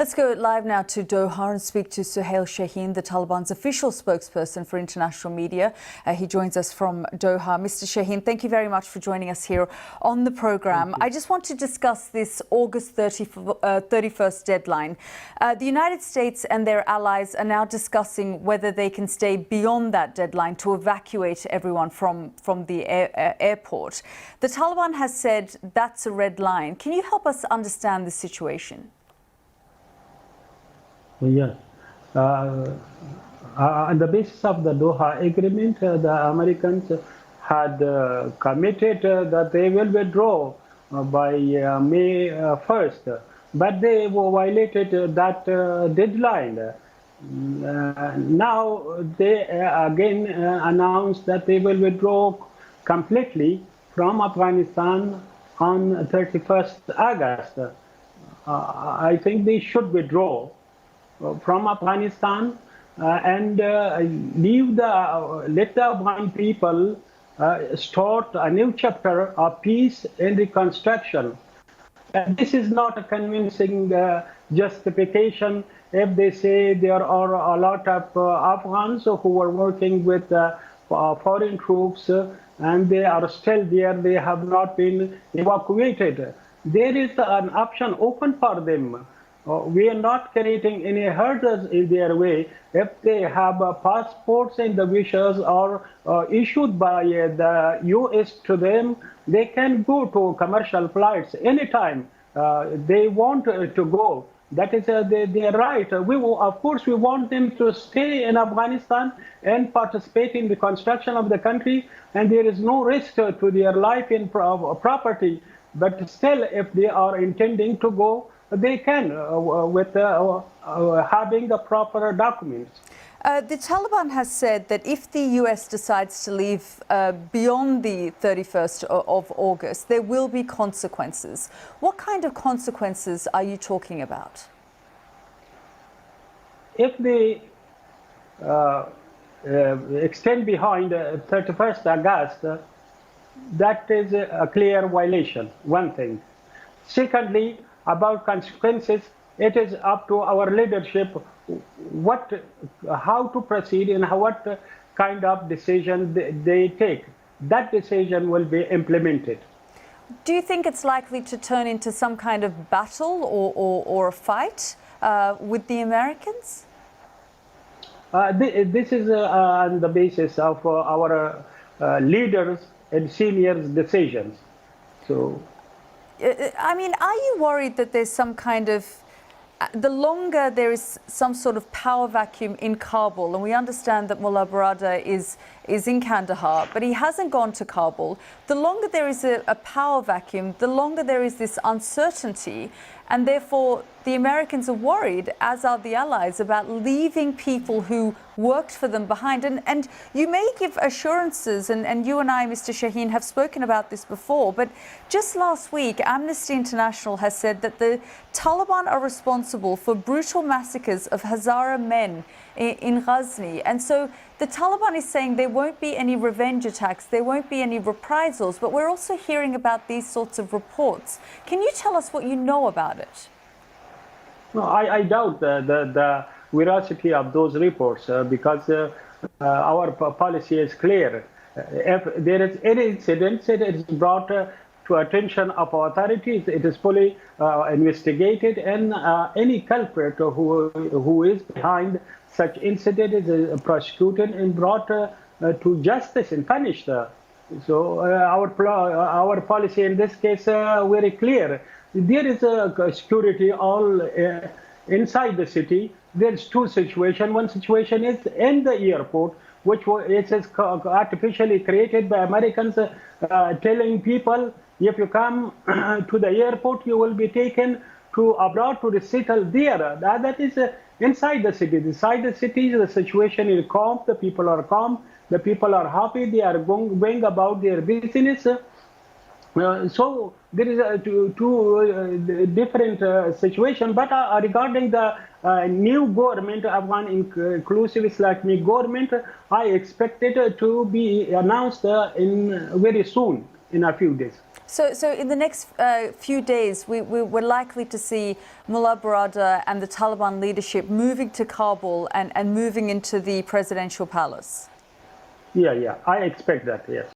Let's go live now to Doha and speak to Sohail, the Taliban's official spokesperson for international media. He joins us from Doha. Mr. Shaheen, thank you very much for joining us here on the program. I just want to discuss this August 31st deadline. The United States and their allies are now discussing whether they can stay beyond that deadline to evacuate everyone from the airport. The Taliban has said that's a red line. Can you help us understand the situation? Yes. On the basis of the Doha agreement, the Americans had committed that they will withdraw by May 1st, but they violated that deadline. Now they again announced that they will withdraw completely from Afghanistan on 31st August. I think they should withdraw from Afghanistan and let the Afghan people start a new chapter of peace and reconstruction. And this is not a convincing justification if they say there are a lot of Afghans who are working with foreign troops and they are still there, they have not been evacuated. There is an option open for them. We are not creating any hurdles in their way. If they have passports and the visas are issued by the U.S. to them, they can go to commercial flights anytime they want to go. That is their right. Of course, we want them to stay in Afghanistan and participate in the construction of the country, and there is no risk to their life and property. But still, if they are intending to go, they can with having the proper documents. The Taliban has said that if the US decides to leave beyond the 31st of August, there will be consequences. What kind of consequences are you talking about? If they extend behind 31st August, that is a clear violation, one thing. Secondly, about consequences, it is up to our leadership how to proceed and what kind of decision they take. That decision will be implemented. Do you think it's likely to turn into some kind of battle or a fight with the Americans? This is on the basis of our leaders and seniors' decisions. So, I mean, are you worried that there's some kind of, the longer there is some sort of power vacuum in Kabul, and we understand that Mullah Baradar is in Kandahar, but he hasn't gone to Kabul, the longer there is a power vacuum, the longer there is this uncertainty, and therefore the Americans are worried, as are the allies, about leaving people who worked for them behind. And you may give assurances, and you and I, Mr. Shaheen, have spoken about this before, but just last week, Amnesty International has said that the Taliban are responsible for brutal massacres of Hazara men in Ghazni. And so the Taliban is saying there won't be any revenge attacks, there won't be any reprisals, but we're also hearing about these sorts of reports. Can you tell us what you know about it? No, I doubt the veracity of those reports because our policy is clear. If there is any incident, it is brought to attention of authorities. It is fully investigated, and any culprit who is behind such incident is prosecuted and brought to justice and punished. So our policy in this case very clear. There is a security all inside the city. There's two situations. One situation is in the airport, which it is artificially created by Americans, telling people, if you come to the airport, you will be taken to abroad to settle there. That is inside the city. Inside the city, the situation is calm. The people are calm. The people are happy. They are going about their business. So there is two different situations. But regarding the new government, Afghan inclusive Islamic government, I expect it to be announced in very soon. in a few days. So in the next few days, we're likely to see Mullah Baradar and the Taliban leadership moving to Kabul and moving into the presidential palace. Yeah, I expect that, yes.